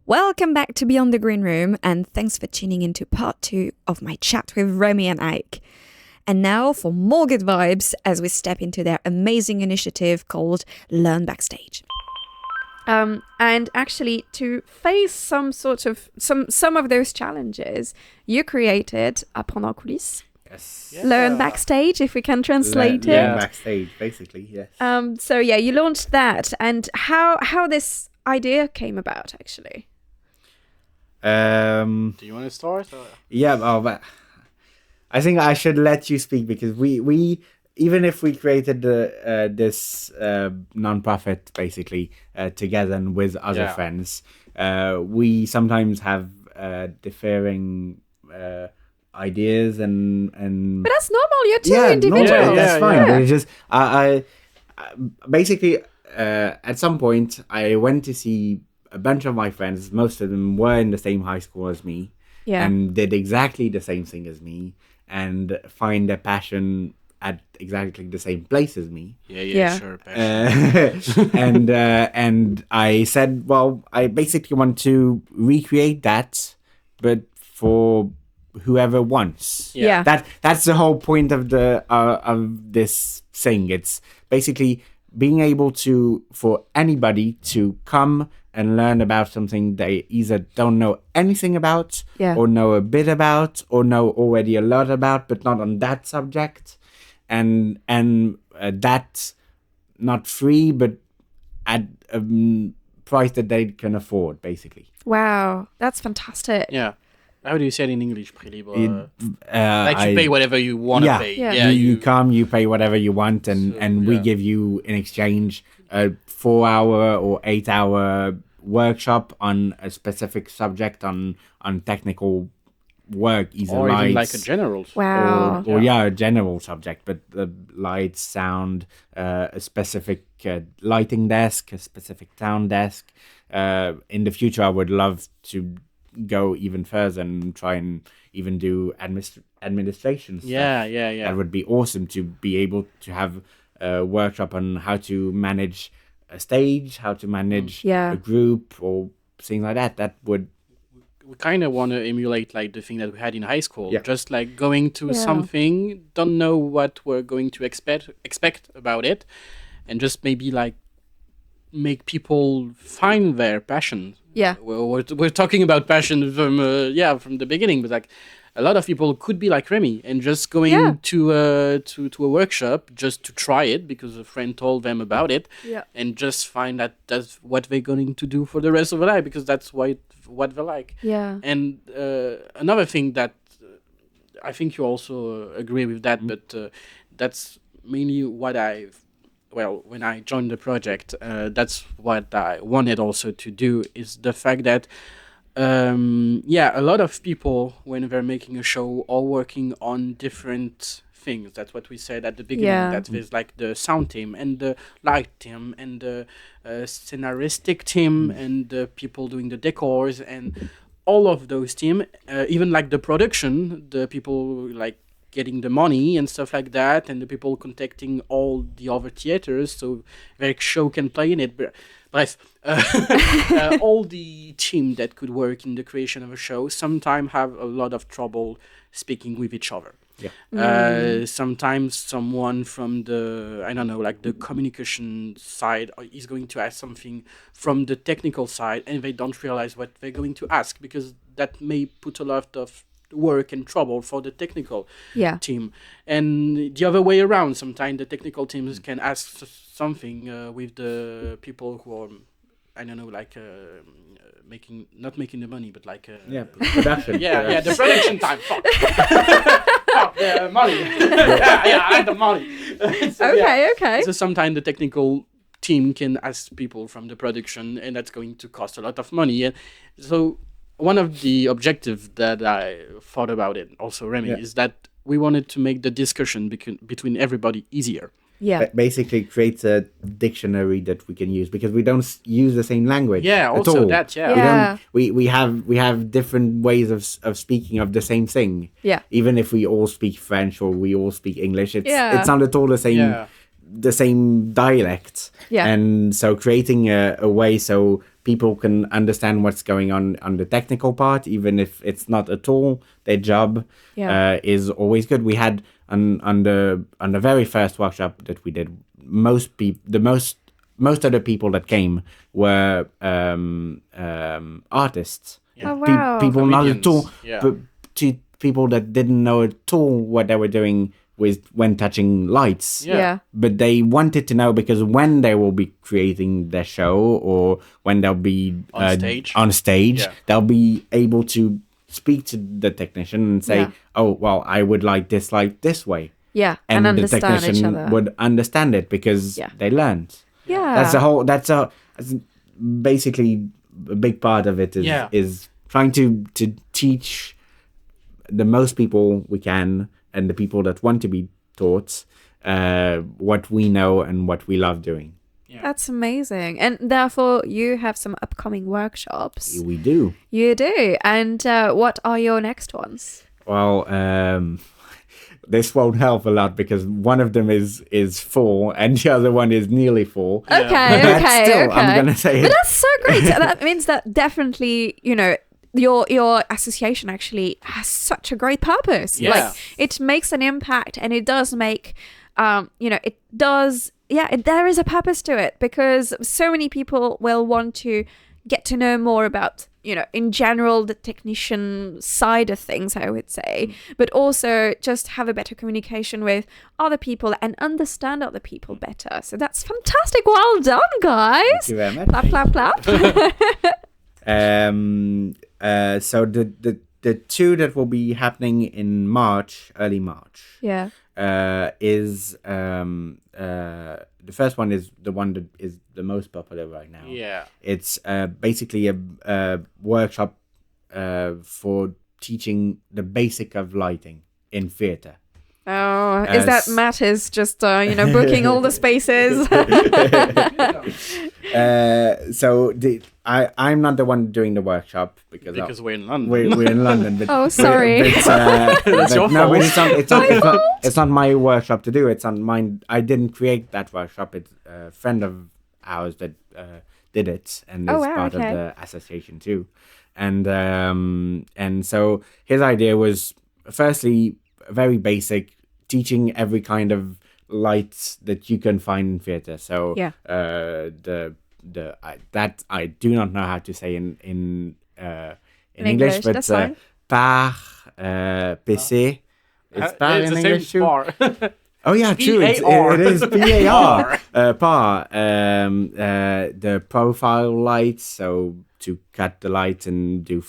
Welcome back to Beyond the Green Room, and thanks for tuning into part 2 of my chat with Rémi and Ike. And now for more good vibes as we step into their amazing initiative called Learn Backstage. And actually, to face some of those challenges, you created Apprendre, coulisse. Yes. Learn Backstage, if we can translate it. Learn Backstage, basically, yes. So yeah, you launched that, and how this idea came about, actually. Do you want to start? Or? Yeah, but I think I should let you speak because we even if we created this non-profit basically together and with other friends, we sometimes have differing ideas and. But that's normal. You're two individuals. No, that's fine. But it's just I basically at some point I went to see a bunch of my friends. Most of them were in the same high school as me, and did exactly the same thing as me, and find their passion at exactly the same place as me. Sure. And I said, well, I basically want to recreate that, but for whoever wants. That's the whole point of the of this thing. It's basically being able to for anybody to come and learn about something they either don't know anything about, or know a bit about, or know already a lot about, but not on that subject, and that's not free, but at a price that they can afford, basically. Wow, that's fantastic. Yeah. How do you say it in English, pretty libre? Like you pay whatever you want to pay. You come, you pay whatever you want, and we give you in exchange a 4-hour or 8-hour workshop on a specific subject on technical work, or lights, even like a general. Wow. Or a general subject, but the lights, sound, a specific lighting desk, a specific sound desk. In the future, I would love to go even further and try and even do administration stuff. Yeah. That would be awesome to be able to have a workshop on how to manage a stage, how to manage a group or things like that. That would... We kind of want to emulate like the thing that we had in high school. Just like going to something, don't know what we're going to expect about it, and just maybe like make people find their passion. We're talking about passion from the beginning, but like a lot of people could be like Rémi and just going to a workshop just to try it because a friend told them about it, and just find that that's what they're going to do for the rest of their life because that's what they like. And another thing that I think you also agree with that, but that's mainly what when I joined the project, that's what I wanted also to do, is the fact that a lot of people, when they're making a show, are working on different things. That's what we said at the beginning, that there's like the sound team and the light team and the scenaristic team and the people doing the decors and all of those team, even like the production, the people like getting the money and stuff like that, and the people contacting all the other theaters so their show can play in it. Bref, all the team that could work in the creation of a show sometimes have a lot of trouble speaking with each other. Sometimes someone from the communication side is going to ask something from the technical side, and they don't realize what they're going to ask because that may put a lot of work and trouble for the technical team, and the other way around. Sometimes the technical teams can ask something with the people who are not making the money, but like production. The production time. Fuck the money. I like the money. Okay. So sometimes the technical team can ask people from the production, and that's going to cost a lot of money. And so one of the objectives that I thought about it, also Rémi, is that we wanted to make the discussion between everybody easier. Basically creates a dictionary that we can use because we don't use the same language. Also at all. that. We have different ways of speaking of the same thing. Even if we all speak French or we all speak English, it's not at all the same the same dialect. Yeah. And so creating a way so people can understand what's going on the technical part, even if it's not at all their job, is always good. We had on the very first workshop that we did, most of the people that came were artists. Yeah. Oh, wow. People not at all, yeah. but to people that didn't know at all what they were doing when touching lights. Yeah. But they wanted to know, because when they will be creating their show or when they'll be on stage, they'll be able to speak to the technician and say, oh, well, I would like this way. Yeah, and the understand technician each other. would understand it because they learned. Yeah. That's basically a big part of it is trying to teach the most people we can, and the people that want to be taught, what we know and what we love doing. Yeah. That's amazing. And therefore, you have some upcoming workshops. We do. You do. And what are your next ones? Well, this won't help a lot because one of them is full and the other one is nearly full. Okay. I'm going to say it. But that's so great. That means that definitely, your association actually has such a great purpose. Yeah. Like, it makes an impact, and it does make, there is a purpose to it, because so many people will want to get to know more about, in general, the technician side of things, I would say, but also just have a better communication with other people and understand other people better. So that's fantastic. Well done, guys. Thank you very much. Clap, clap, clap. So the two that will be happening in March, early March. Yeah. Is the first one is the one that is the most popular right now. Yeah. It's basically a workshop for teaching the basic of lighting in theatre. Oh, is that Matt is just, booking all the spaces? So I'm not the one doing the workshop because we're in London. We're in London. But, sorry. That's your fault. It's not my workshop to do. It's on mine. I didn't create that workshop. It's a friend of ours that did it, and is part of the association too. And so his idea was, firstly, very basic, teaching every kind of lights that you can find in theatre. So that I do not know how to say in English, but par PC. It's par in English too. Oh yeah, true. It is PAR. Par. The profile lights, so to cut the lights and do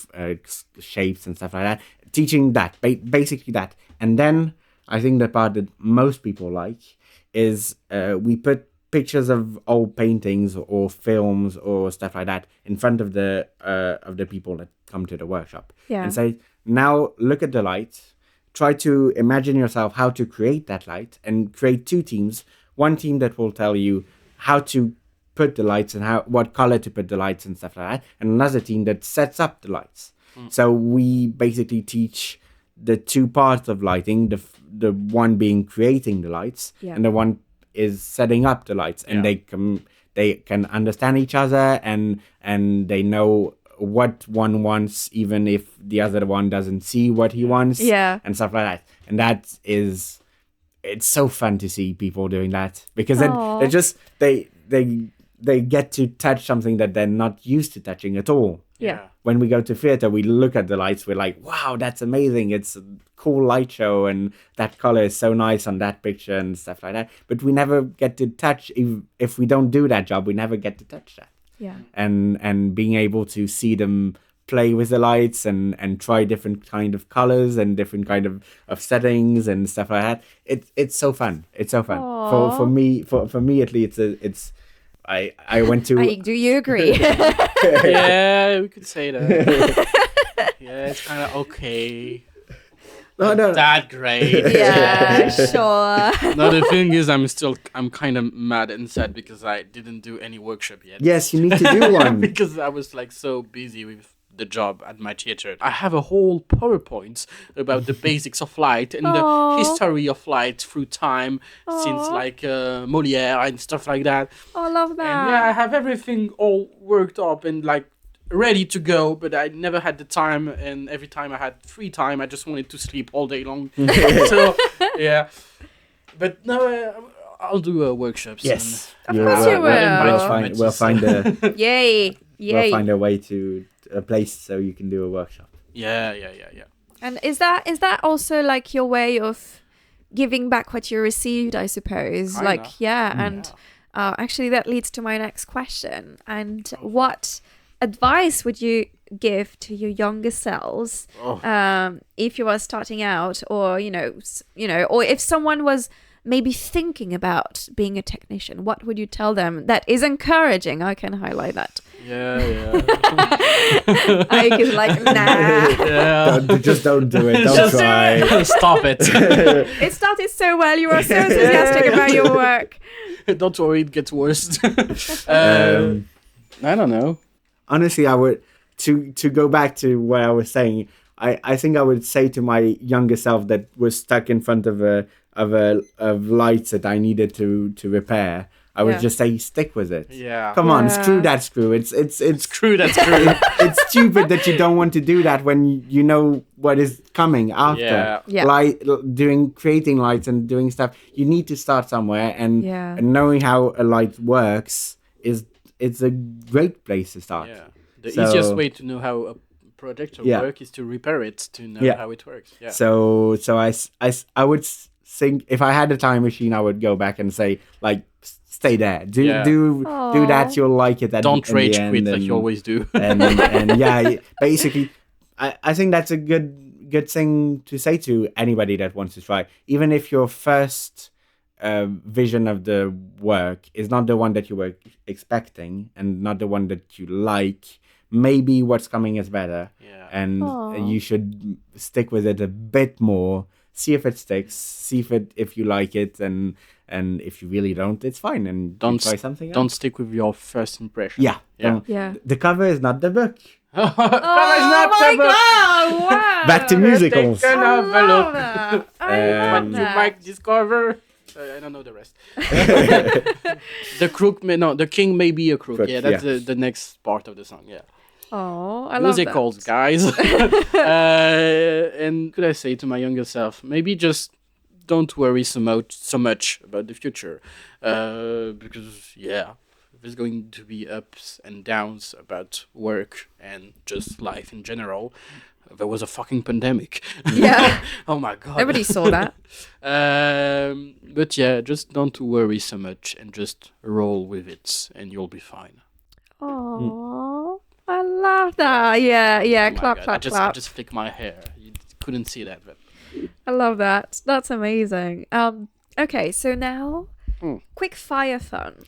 shapes and stuff like that. Teaching that, basically that. And then I think the part that most people like is we put pictures of old paintings or films or stuff like that in front of the people that come to the workshop, and say, now look at the light. Try to imagine yourself how to create that light, and create two teams. One team that will tell you how to put the lights and what color to put the lights and stuff like that, and another team that sets up the lights. So we basically teach the two parts of lighting, the one being creating the lights, and the one is setting up the lights, and they can understand each other, and they know what one wants, even if the other one doesn't see what he wants, and stuff like that. And it's so fun to see people doing that, because then they get to touch something that they're not used to touching at all. Yeah. When we go to theatre, we look at the lights, we're like, wow, that's amazing. It's a cool light show, and that color is so nice on that picture and stuff like that. But we never get to touch, if we don't do that job, we never get to touch that. Yeah. And being able to see them play with the lights and try different kind of colors and different kind of settings and stuff like that. It's so fun. It's so fun. For me at least, it's I went to. Do you agree? Yeah, we could say that. Yeah, it's kind of okay. No. That great. Yeah, sure. No, the thing is, I'm kind of mad and sad because I didn't do any workshop yet. Yes, you need to do one. Because I was like so busy with the job at my theater. I have a whole PowerPoint about the basics of light and the history of light through time since like Molière and stuff like that. Oh, I love that. And I have everything all worked up and like ready to go, but I never had the time, and every time I had free time I just wanted to sleep all day long. So yeah, but no, I'll do workshops. Yes, of course you will. We'll find a Yay. we'll find a way to a place so you can do a workshop. Yeah. And is that also like your way of giving back what you received, I suppose? Kinda. Like, and actually that leads to my next question. And what advice would you give to your younger selves if you were starting out, or or if someone was maybe thinking about being a technician, what would you tell them that is encouraging? I can highlight that. Yeah. Ike is like, nah. Yeah. Just don't do it. Don't try. Stop it. It started so well. You were so enthusiastic about your work. Don't worry, it gets worse. I don't know. Honestly, I would to go back to what I was saying. I think I would say to my younger self that was stuck in front of lights that I needed to repair. I would just say, stick with it. Yeah. Come on, screw that screw. It's Screw that screw. It's stupid that you don't want to do that when you know what is coming after. Yeah. Creating lights and doing stuff. You need to start somewhere, and knowing how a light works it's a great place to start. Yeah. The easiest way to know how a projector works is to repair it, to know how it works. Yeah. So I would think if I had a time machine, I would go back and say, like, stay there. Do that. You'll like it. Don't rage quit like you always do. and basically, I think that's a good thing to say to anybody that wants to try. Even if your first vision of the work is not the one that you were expecting and not the one that you like, maybe what's coming is better. Yeah. And you should stick with it a bit more. See if it sticks. See if you like it, and if you really don't, it's fine. And don't try something else. Don't stick with your first impression. Yeah. The cover is not the book. Cover is not the book. God! Wow. Back to musicals. Take another look. What you might discover. I don't know the rest. The king may be a crook. Yeah, that's the next part of the song. Yeah. Oh, I love musicals, guys. And could I say to my younger self, maybe just don't worry so much about the future, because there's going to be ups and downs about work and just life in general. There was a fucking pandemic. Yeah. Oh my god. Nobody saw that. But yeah, just don't worry so much and just roll with it, and you'll be fine. Oh, I love that. Yeah. Oh Clap. I just flick my hair. You couldn't see that, but I love that. That's amazing. Okay, so now quick fire fun.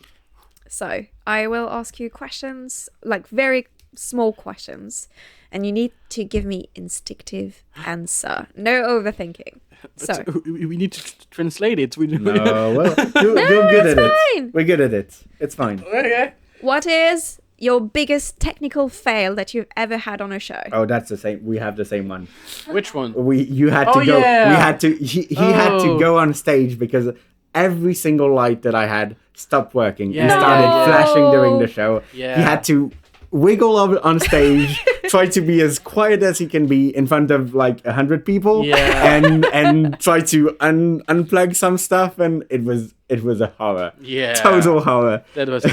So I will ask you questions, like very small questions, and you need to give me instinctive answer. No overthinking. So we need to translate it. No, well, you're good at it. We're good at it. It's fine. Okay. What is your biggest technical fail that you've ever had on a show? Oh, that's the same. We have the same one. Which one? You had to go. Yeah. We had to. He had to go on stage because every single light that I had stopped working and started flashing during the show. Yeah. He had to wiggle on stage, try to be as quiet as he can be in front of like 100 people, and try to unplug some stuff, and it was a horror. Yeah, total horror. That was.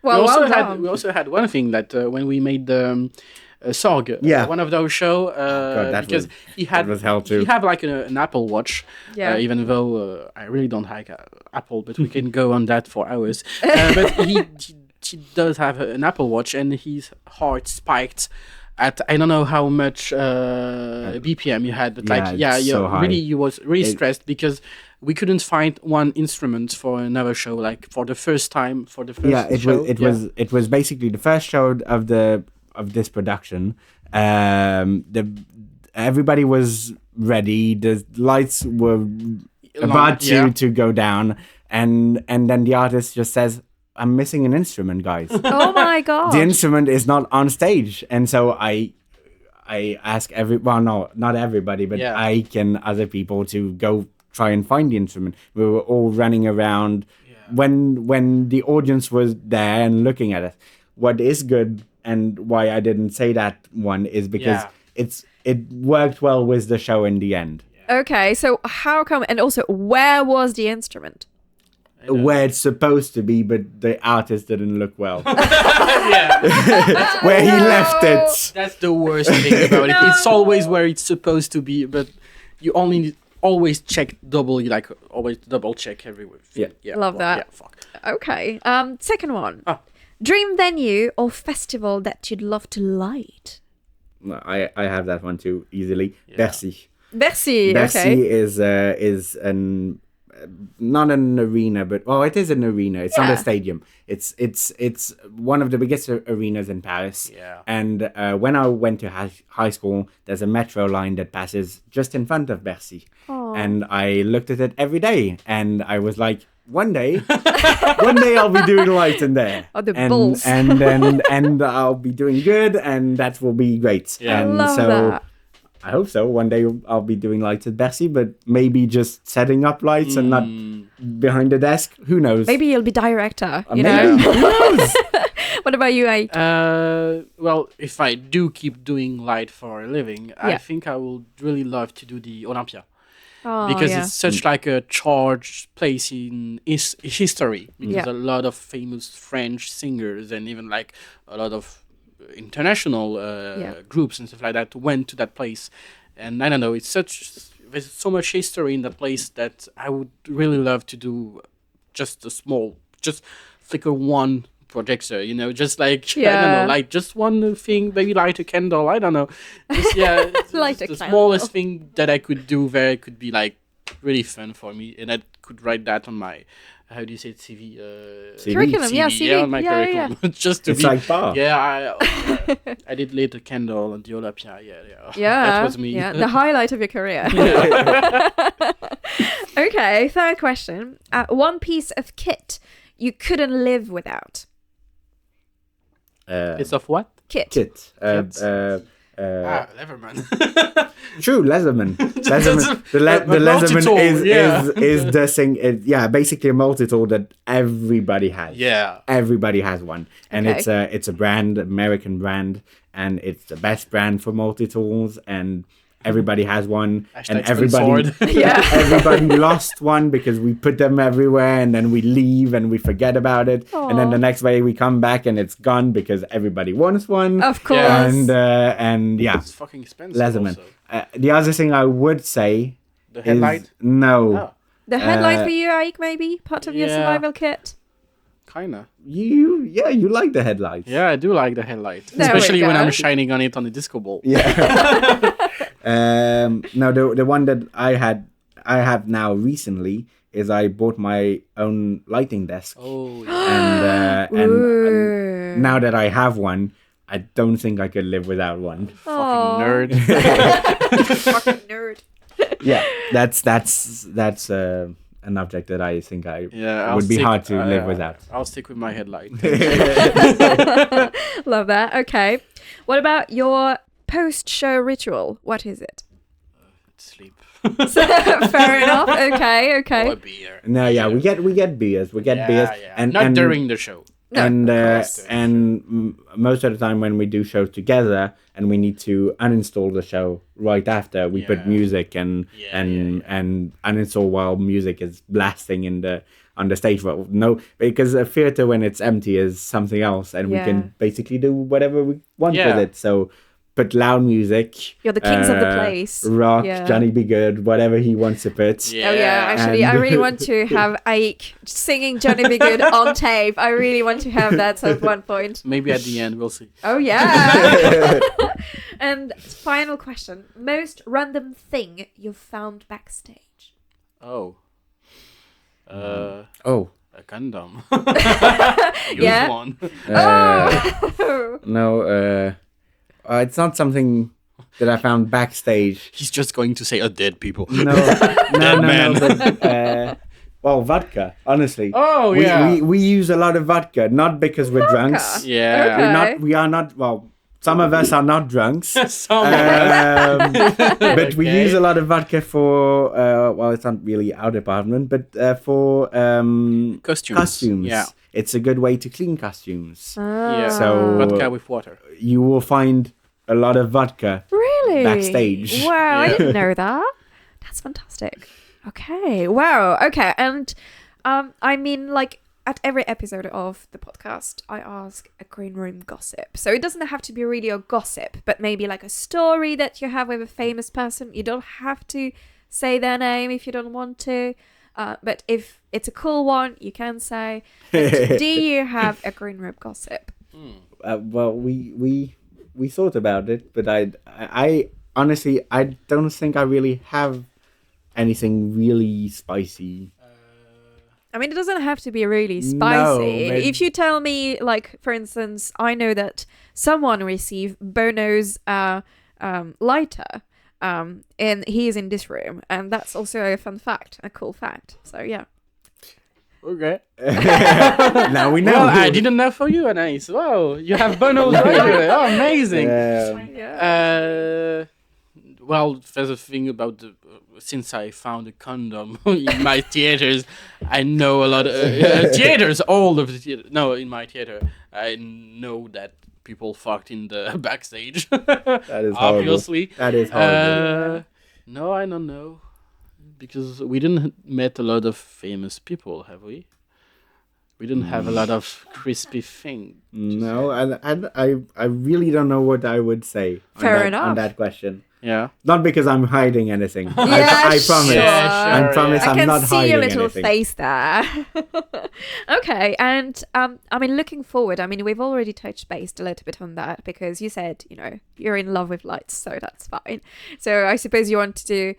Well, we also had one thing that when we made the Sorg, one of those shows, because he was hell too. He had like an Apple Watch, even though I really don't like Apple, but we can go on that for hours. But he does have an Apple Watch, and his heart spiked at I don't know how much BPM you had, but he was really stressed because we couldn't find one instrument for another show, like for the first time show. It was basically the first show of this production. Everybody was ready. The lights were about to go down, and then the artist just says, I'm missing an instrument, guys. Oh my god! The instrument is not on stage, and so I ask not everybody, but Ike and other people to go try and find the instrument. We were all running around when the audience was there and looking at us. What is good and why I didn't say that one is because it worked well with the show in the end. Okay, so how come? And also, where was the instrument? Where it's supposed to be, but the artist didn't look well. Yeah. Where he left it. That's the worst thing about it. It's always where it's supposed to be, but you only always check always double check everywhere. Yeah. Love that. Yeah, fuck. Okay. Second one. Dream venue or festival that you'd love to light? I have that one too, easily. Bercy. Bercy, okay. is an not an arena, but it is an arena. It's not a stadium. It's one of the biggest arenas in Paris. Yeah. And when I went to high school, there's a metro line that passes just in front of Bercy. Aww. And I looked at it every day, and I was like, one day I'll be doing light in there. Oh, the balls. and I'll be doing good, and that will be great. Yeah. And I love that. I hope so. One day I'll be doing lights at Bercy, but maybe just setting up lights and not behind the desk. Who knows? Maybe you'll be director, you know? Who knows? What about you, Ike? Well, if I do keep doing light for a living, I think I would really love to do the Olympia. Because it's such like a charged place in history. Because a lot of famous French singers and even like a lot of international groups and stuff like that went to that place. And I don't know, there's so much history in that place that I would really love to do just flicker one projector, just like I don't know, like just one thing, maybe light a candle, I don't know, just light the a candle. Smallest thing that I could do there could be like really fun for me, and I could write that on my how do you say it, CV? Curriculum, CV. On my curriculum. Just to it's be like bar. I did lit a candle on the Olympia. Yeah, that was me. Yeah, the highlight of your career. Okay, third question. One piece of kit you couldn't live without. It's of what? Kit. Leatherman. True, Leatherman. The Leatherman is the thing. Basically a multi-tool that everybody has. Yeah, everybody has one, and it's a brand, American brand, and it's the best brand for multi-tools, and everybody has one. Hashtag and everybody lost one because we put them everywhere, and then we leave and we forget about it. Aww. And then the next day we come back and it's gone because everybody wants one. Of course. And it's fucking expensive. Leatherman. The other thing I would say the headlight. The headlight for you, Ike, maybe part of your survival kit. Kinda. You like the headlights. Yeah, I do like the headlight, There especially when I'm shining on it on the disco ball. Yeah. No, the one that I have now recently is I bought my own lighting desk. Oh, yeah. and now that I have one, I don't think I could live without one. Fucking nerd. Fucking nerd. Yeah, that's an object that I think would be hard to live without. I'll stick with my headlight. Love that. Okay. What about your post-show ritual? What is it? Sleep. Fair enough. Okay. Or a beer. No, we get beers. We get beers, and not during the show. And most of the time when we do shows together and we need to uninstall the show right after, we put music and uninstall while music is blasting on the stage. Well, no, because a theater when it's empty is something else, and we can basically do whatever we want with it. So put loud music. You're the kings of the place. Rock, Johnny B. Good, whatever he wants to put. Yeah. Oh yeah, actually, I really want to have Ike singing Johnny B. Good on tape. I really want to have that at one point. Maybe at the end, we'll see. Oh yeah. And final question: most random thing you've found backstage? A condom. Use one. No. It's not something that I found backstage. He's just going to say dead people. No. But, Well, vodka, honestly. Oh, yeah. We use a lot of vodka, not because we're drunks. Yeah. Okay. We are not, well, some of us are not drunks. Some of us. But we Okay. use a lot of vodka for, well, it's not really our department, but for costumes. Yeah. It's a good way to clean costumes. Yeah. So Vodka with water. you will find a lot of vodka Really? backstage. Wow, I Yeah. didn't know that. That's fantastic. Okay. Wow. Okay. And I mean, like at every episode of the podcast, I ask a green room gossip. So it doesn't have to be really a gossip, but maybe like a story that you have with a famous person. You don't have to say their name if you don't want to. But if it's a cool one, you can say. But do you have a green room gossip? Well, we thought about it, but I honestly, I don't think I really have anything really spicy. I mean, it doesn't have to be really spicy. but- If you tell me, like, for instance, I know that someone received Bono's lighter, and he is in this room, and that's also a fun fact, a cool fact. So, yeah. Okay. Now we know. Well, I didn't know for you, Anais. Wow, you have Bono's right here. Oh, amazing. Yeah. Well, there's a thing about since I found a condom in my theaters, I know a lot of theaters, all of the theaters. No, in my theater, I know that people fucked in the backstage. That is horrible. Obviously. That is horrible. No, I don't know. Because we didn't met a lot of famous people, have we? We didn't have a lot of crispy thing. No, I really don't know what I would say on that question. Yeah. Not because I'm hiding anything. Yeah, I promise. sure. I promise I I'm can not see hiding your little anything. face there. Okay, and I mean, looking forward, I mean, we've already touched base a little bit on that because you said, you know, you're in love with lights, so that's fine. So I suppose you want to do,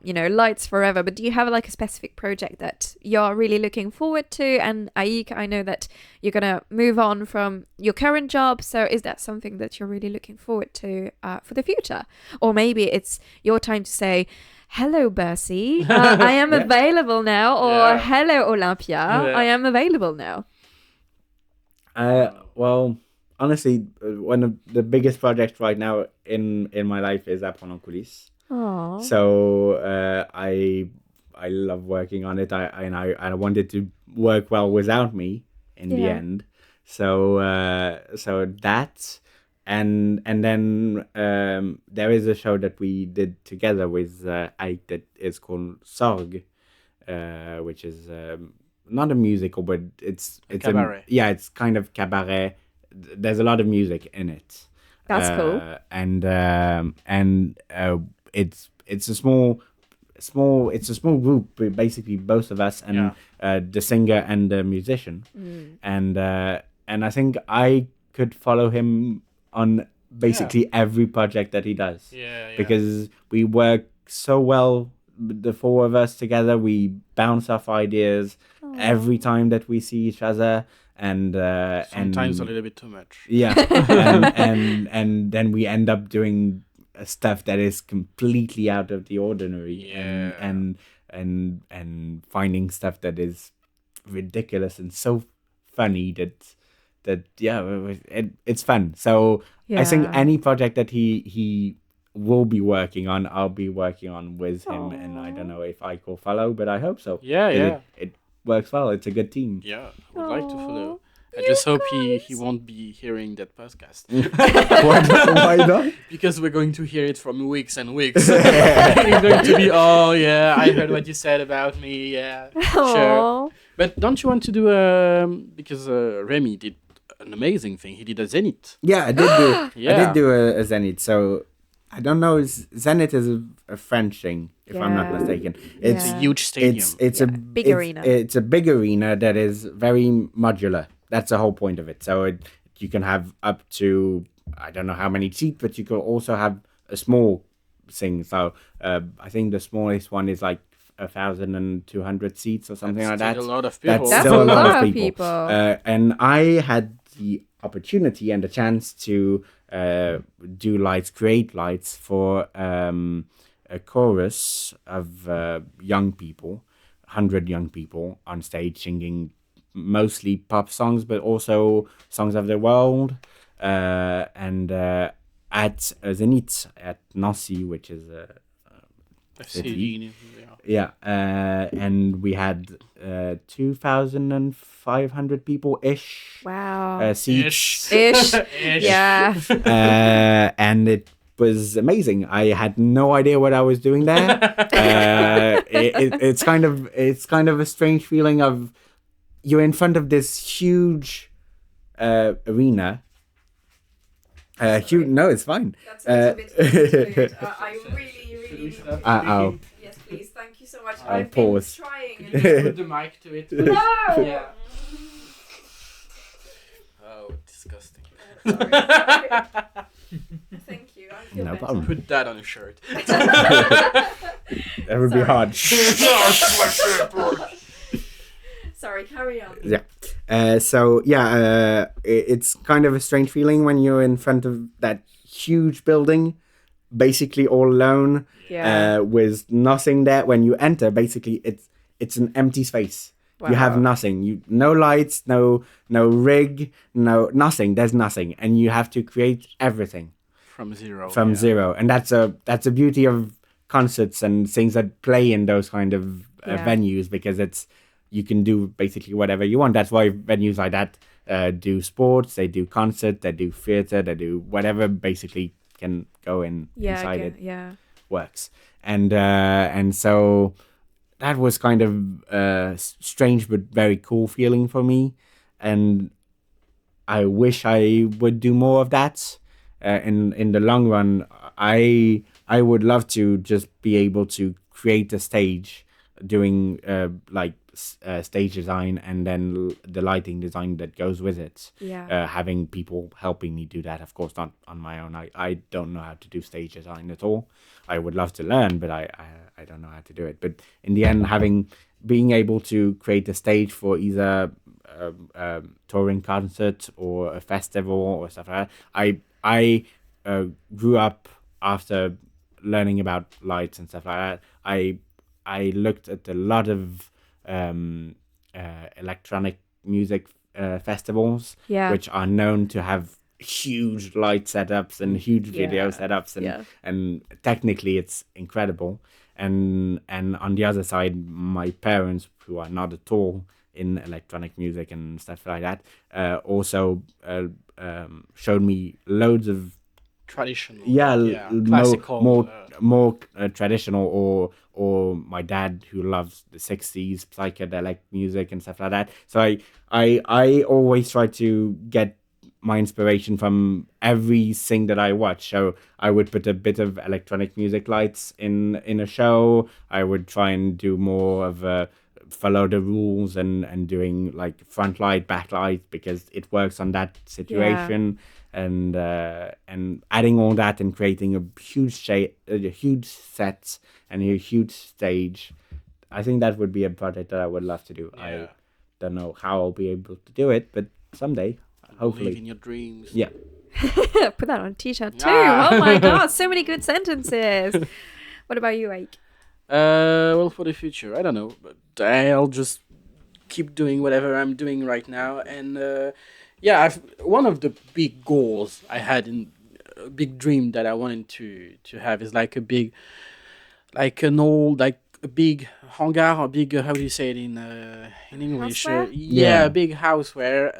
you know, lights forever, but do you have like a specific project that you're really looking forward to? And Aik, I know that you're going to move on from your current job, so is that something that you're really looking forward to for the future? Or maybe it's your time to say, hello, Bercy, I am available now, or hello, Olympia, I am available now. Well, honestly, one of the biggest projects right now in my life is Apprendre, coulisse. Aww. So I love working on it. I wanted to work well without me in the end. So that. And then there is a show that we did together with Ike that is called Sorg, which is not a musical, but it's cabaret. It's kind of cabaret. There's a lot of music in it. That's cool. And it's a small group. Basically, both of us and the singer and the musician. And I think I could follow him on basically every project that he does. Because we work so well, the four of us together. We bounce off ideas every time that we see each other, and sometimes a little bit too much. Yeah, and then we end up doing stuff that is completely out of the ordinary, and finding stuff that is ridiculous and so funny that it's fun. So I think any project that he will be working on, I'll be working on with him. And I don't know if I will follow, but I hope so. It works well. It's a good team. Yeah, I would like to follow. I just hope he won't be hearing that podcast. Why not? Because we're going to hear it from weeks and weeks. It's going to be, I heard what you said about me. Yeah, sure. But don't you want to do because Rémi did an amazing thing. He did a Zenith. Yeah, I did do. I did do a Zenith. So I don't know. Zenith is a French thing, if I'm not mistaken. It's a huge stadium. It's a big arena. It's a big arena that is very modular. That's the whole point of it. So you can have up to, I don't know how many seats, but you can also have a small thing. So I think the smallest one is like 1,200 seats or something like that. That's a lot of people. That's still a lot of people. And I had the opportunity and the chance to do lights, create lights for a chorus of young people, 100 young people on stage singing mostly pop songs, but also songs of the world. And at Zenith at Nancy, which is a city. Yeah, and we had 2,500 people ish. Wow. Seats. Ish. Yeah. And it was amazing. I had no idea what I was doing there. It's kind of a strange feeling of you're in front of this huge arena. No, it's fine. That's a bit weird. I really need to. Oh. Yes, please. Thank you so much. I'll pause. Been trying. Put the mic to it. No! Yeah. Oh, disgusting. Sorry. Thank you. I feel No better. problem. Put that on a shirt. That would be hard. Sorry, carry on. Yeah. It's kind of a strange feeling when you're in front of that huge building, basically all alone, with nothing there. When you enter, basically it's an empty space. Wow. You have nothing. No lights, no rig, nothing. There's nothing, and you have to create everything from zero. Zero, and that's a beauty of concerts and things that play in those kind of venues, because you can do basically whatever you want. That's why venues like that do sports, they do concert, they do theatre, they do whatever basically can go inside it. Yeah, works. And so that was kind of strange but very cool feeling for me. And I wish I would do more of that. In the long run, I would love to just be able to create a stage doing stage design and then the lighting design that goes with it. Having people helping me do that, of course, not on my own. I don't know how to do stage design at all. I would love to learn, but I don't know how to do it. But in the end, being able to create a stage for either a touring concert or a festival or stuff like that. I grew up after learning about lights and stuff like that. I looked at a lot of electronic music festivals, which are known to have huge light setups and huge video setups, and technically it's incredible. And on the other side, my parents, who are not at all in electronic music and stuff like that, also showed me loads of traditional, classical, more traditional, or my dad, who loves the 60s psychedelic music and stuff like that. So I always try to get my inspiration from everything that I watch. So I would put a bit of electronic music lights in a show. I would try and do more of follow the rules and doing like front light, back light, because it works on that situation. And adding all that and creating a huge set and a huge stage. I think that would be a project that I would love to do. I don't know how I'll be able to do it, but someday, hopefully. Believe in your dreams. Yeah. Put that on a t-shirt too. Oh my god, so many good sentences. What about you, Ike? Well, for the future, I don't know, but I'll just keep doing whatever I'm doing right now. And one of the big goals I had, in a big dream that I wanted to have, is like a big hangar, or big how do you say it in English? A big house where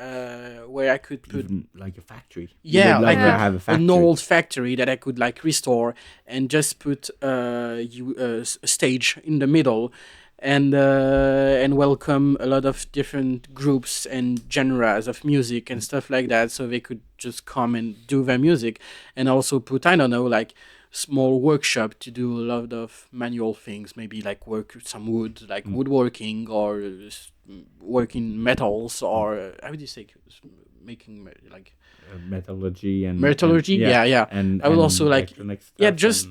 I could put even like a factory. Have a factory. An old factory that I could like restore and just put a stage in the middle. And welcome a lot of different groups and genres of music and stuff like that, so they could just come and do their music, and also put, I don't know, like small workshop to do a lot of manual things, maybe like work some wood, like woodworking, or working metals, or how would you say, making like metallurgy. And I will also like just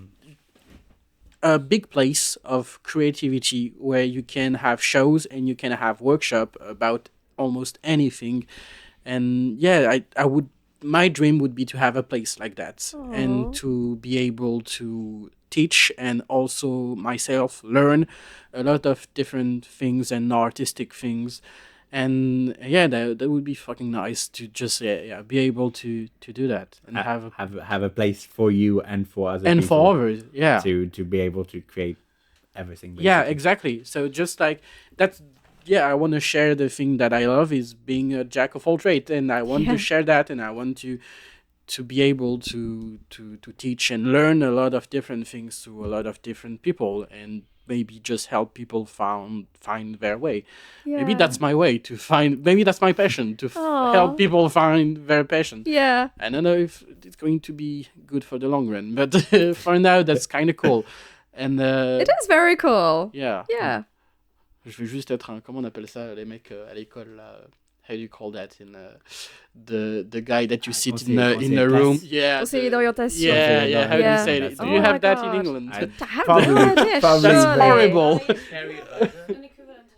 a big place of creativity where you can have shows and you can have workshop about almost anything. And I would, my dream would be to have a place like that. Aww. And to be able to teach and also myself learn a lot of different things and artistic things. And that would be fucking nice to just be able to do that and have a place for you and for other and people for others, to be able to create everything. Basically. Yeah, exactly. So just like that's I want to share the thing that I love is being a jack of all trades, and I want to share that, and I want to be able to teach and learn a lot of different things to a lot of different people, and maybe just help people find their way. Maybe that's my way to find. Maybe that's my passion to help people find their passion. Yeah. I don't know if it's going to be good for the long run, but for now, that's kind of cool. And it is very cool. Yeah. Yeah. Je veux juste être comment on appelle ça les mecs à l'école là. How do you call that in the guy that you sit in the room? Yeah. Conseiller d'orientation. Yeah. How do you say it? Do you have that in England? I have no idea. That's horrible.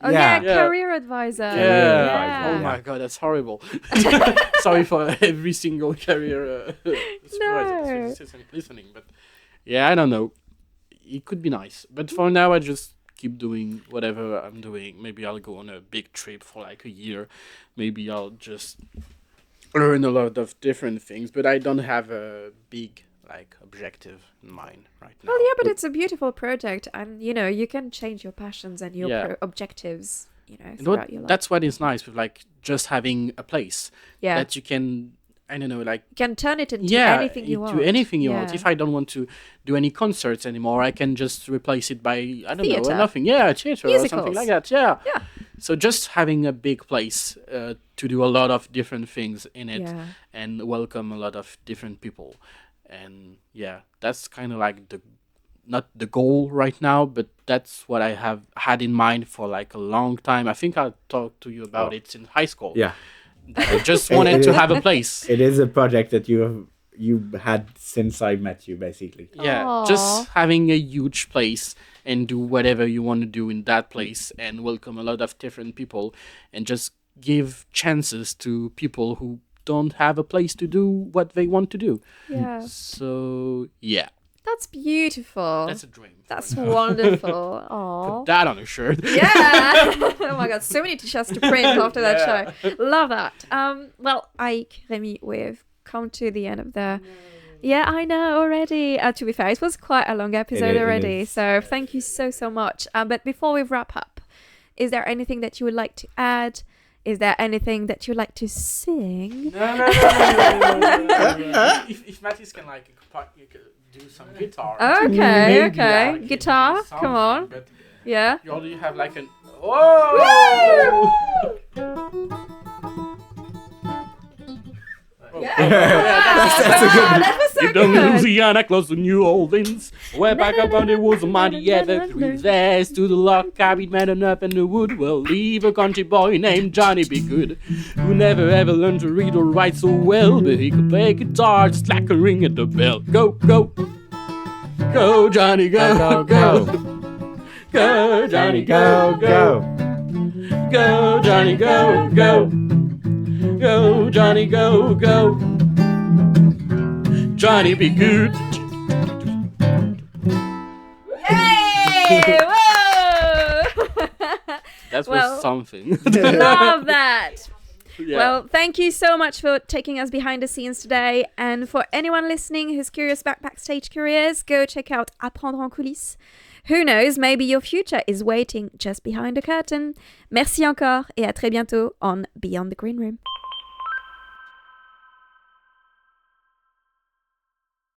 Career advisor. Yeah. Oh my god, that's horrible. Sorry for every single career listening, but I don't know. It could be nice, but for now I just keep doing whatever I'm doing. Maybe I'll go on a big trip for like a year. Maybe I'll just learn a lot of different things, but I don't have a big like objective in mind right now. Well, yeah, but it's a beautiful project, and you can change your passions and your objectives, throughout your life. That's what is nice with like just having a place that you can. I don't know, like... You can turn it into anything you want. Into anything you want. If I don't want to do any concerts anymore, I can just replace it by, I don't know, nothing. Yeah, theater or something like that. Yeah. So just having a big place to do a lot of different things in it and welcome a lot of different people. And that's kind of like not the goal right now, but that's what I have had in mind for like a long time. I think I talked to you about it in high school. Yeah. I just wanted to have a place. It is a project that you had since I met you, basically. Yeah, Aww. Just having a huge place and do whatever you want to do in that place and welcome a lot of different people and just give chances to people who don't have a place to do what they want to do. Yeah. So, That's beautiful. That's a dream. That's wonderful. Aww. Put that on a shirt. Yeah. Oh my god, so many t-shirts to print after that show. Love that. Well, Ike, Rémi, we've come to the end of the... Yeah, I know already. To be fair, it was quite a long episode already. So thank you so much. But before we wrap up, is there anything that you would like to add? Is there anything that you'd like to sing? No. If Mattis can do some guitar. Okay. Guitar, come on. Yeah. You already have like an... Oh! That's a good one. That was so good. Down Louisiana, close to New Orleans. Way back up on the woods of mighty ever three days to the lock, carried man up in the wood. Well, leave a country boy named Johnny Be Good, who never ever learned to read or write so well, but he could play guitar just like a ring at the bell. Go, go, go, Johnny, go, go, go, Johnny, go, go, go, Johnny, go, go. Go, Johnny, go, go. Johnny Be Good. Hey! Whoa! That was something. Love that. Yeah. Well, thank you so much for taking us behind the scenes today. And for anyone listening who's curious about backstage careers, go check out Apprendre en coulisse. Who knows, maybe your future is waiting just behind the curtain. Merci encore et à très bientôt on Beyond the Green Room.